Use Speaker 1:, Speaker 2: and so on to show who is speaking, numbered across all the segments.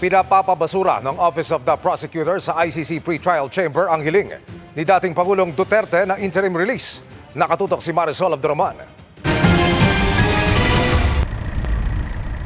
Speaker 1: Pinapapabasura ng Office of the Prosecutor sa ICC Pre-Trial Chamber ang hiling ni dating Pangulong Duterte na interim release. Nakatutok si Marisol Abduraman.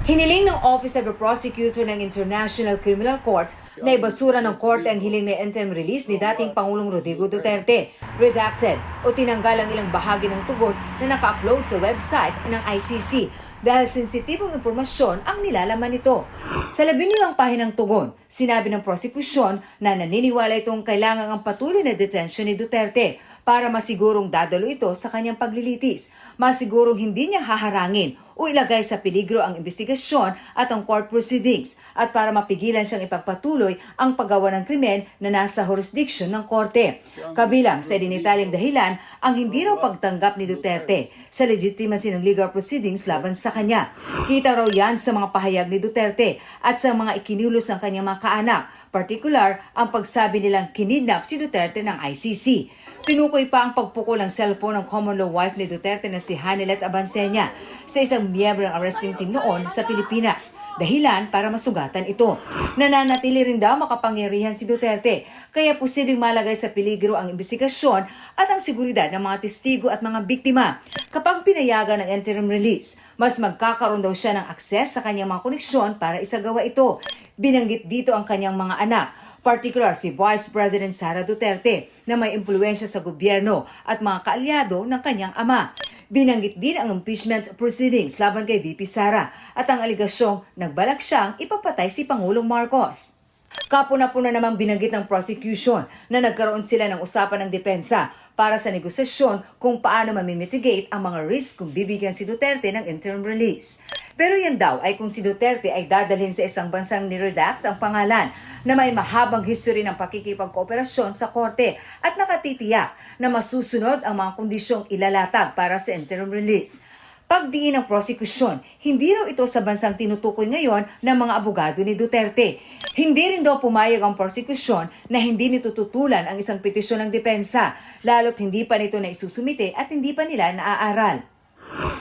Speaker 2: Hiniling ng Office of the Prosecutor ng International Criminal Court na ibasura ng korte ang hiling na interim release ni dating Pangulong Rodrigo Duterte. Redacted o tinanggal ang ilang bahagi ng tugon na naka-upload sa website ng ICC dahil sensitibong impormasyon ang nilalaman nito. Sa 12 pahinang tugon, sinabi ng prosekusyon na naniniwala itong kailangan ang patuloy na detention ni Duterte para masigurong dadalo ito sa kanyang paglilitis, masigurong hindi niya haharangin o ilagay sa peligro ang investigasyon at ang court proceedings at para mapigilan siyang ipagpatuloy ang paggawa ng krimen na nasa jurisdiction ng korte. Kabilang sa dinitalyang dahilan ang hindi raw pagtanggap ni Duterte sa legitimacy ng legal proceedings laban sa kanya. Kita raw yan sa mga pahayag ni Duterte at sa mga ikinilos ng kanyang mga kaanak, partikular ang pagsabi nilang kinidnap si Duterte ng ICC. Tinukoy pa ang pagpukol ng cellphone ng common law wife ni Duterte na si Hanilet Abansenia sa isang miyembro ng arresting team noon sa Pilipinas, dahilan para masugatan ito. Nananatili rin daw makapangyarihan si Duterte, kaya posibleng malagay sa peligro ang investigasyon at ang seguridad ng mga testigo at mga biktima. Kapag pinayagan ng interim release, mas magkakaroon daw siya ng akses sa kanyang mga koneksyon para isagawa ito. Binanggit dito ang kanyang mga anak, partikular si Vice President Sara Duterte na may impluwensya sa gobyerno at mga kaalyado ng kanyang ama. Binanggit din ang impeachment proceedings laban kay VP Sara at ang aligasyong nagbalak siyang ipapatay si Pangulong Marcos. Kapuna-puna namang binanggit ng prosecution na nagkaroon sila ng usapan ng depensa para sa negosasyon kung paano mamimitigate ang mga risk kung bibigyan si Duterte ng interim release. Pero yan daw ay kung si Duterte ay dadalhin sa isang bansang niredact ang pangalan na may mahabang history ng pakikipagkooperasyon sa korte at nakatitiyak na masusunod ang mga kondisyong ilalatag para sa interim release. Pagdiin ng prosekusyon, hindi raw ito sa bansang tinutukoy ngayon ng mga abogado ni Duterte. Hindi rin daw pumayag ang prosekusyon na hindi nito tutulan ang isang petisyon ng depensa, lalo't hindi pa nito na isusumite at hindi pa nila naaaral.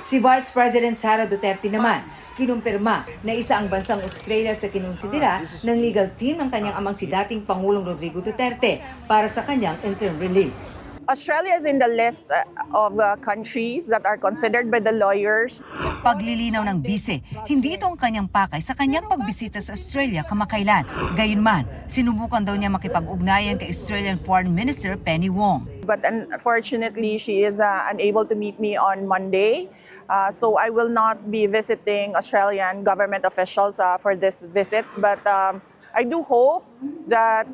Speaker 2: Si Vice President Sara Duterte naman, kinumpirma na isa ang bansang Australia sa kinonsidera ng legal team ng kanyang amang si dating Pangulong Rodrigo Duterte para sa kanyang interim release.
Speaker 3: Australia is in the list of countries that are considered by the lawyers.
Speaker 2: Paglilinaw ng bise, hindi ito ang kanyang pakay sa kanyang pagbisita sa Australia kamakailan. Gayunman, sinubukan daw niya makipag-ugnayan kay Australian Foreign Minister Penny Wong.
Speaker 3: But unfortunately, she is unable to meet me on Monday. So I will not be visiting Australian government officials for this visit. But I do hope that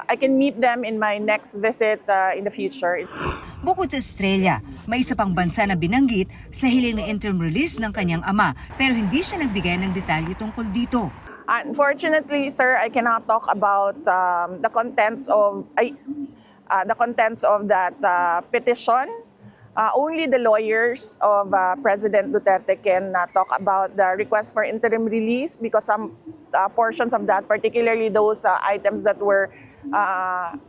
Speaker 3: I can meet them in my next visit in the future.
Speaker 2: Bukod sa Australia, may isa pang bansa na binanggit sa hiling na interim release ng kanyang ama pero hindi siya nagbigay ng detalye tungkol dito.
Speaker 3: Unfortunately, sir, I cannot talk about the contents of that petition. Only the lawyers of President Duterte can talk about the request for interim release because some portions of that, particularly those items that were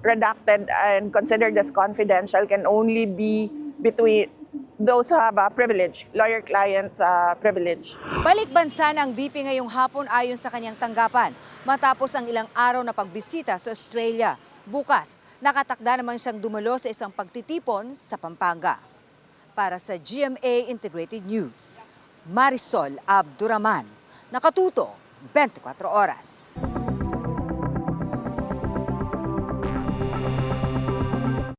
Speaker 3: redacted and considered as confidential, can only be between those who have a privilege, lawyer-client privilege.
Speaker 2: Balik bansa ng VP ngayong hapon ayon sa kanyang tanggapan matapos ang ilang araw na pagbisita sa Australia. Bukas, nakatakda naman siyang dumalo sa isang pagtitipon sa Pampanga. Para sa GMA Integrated News, Marisol Abduraman, nakatuto 24 oras.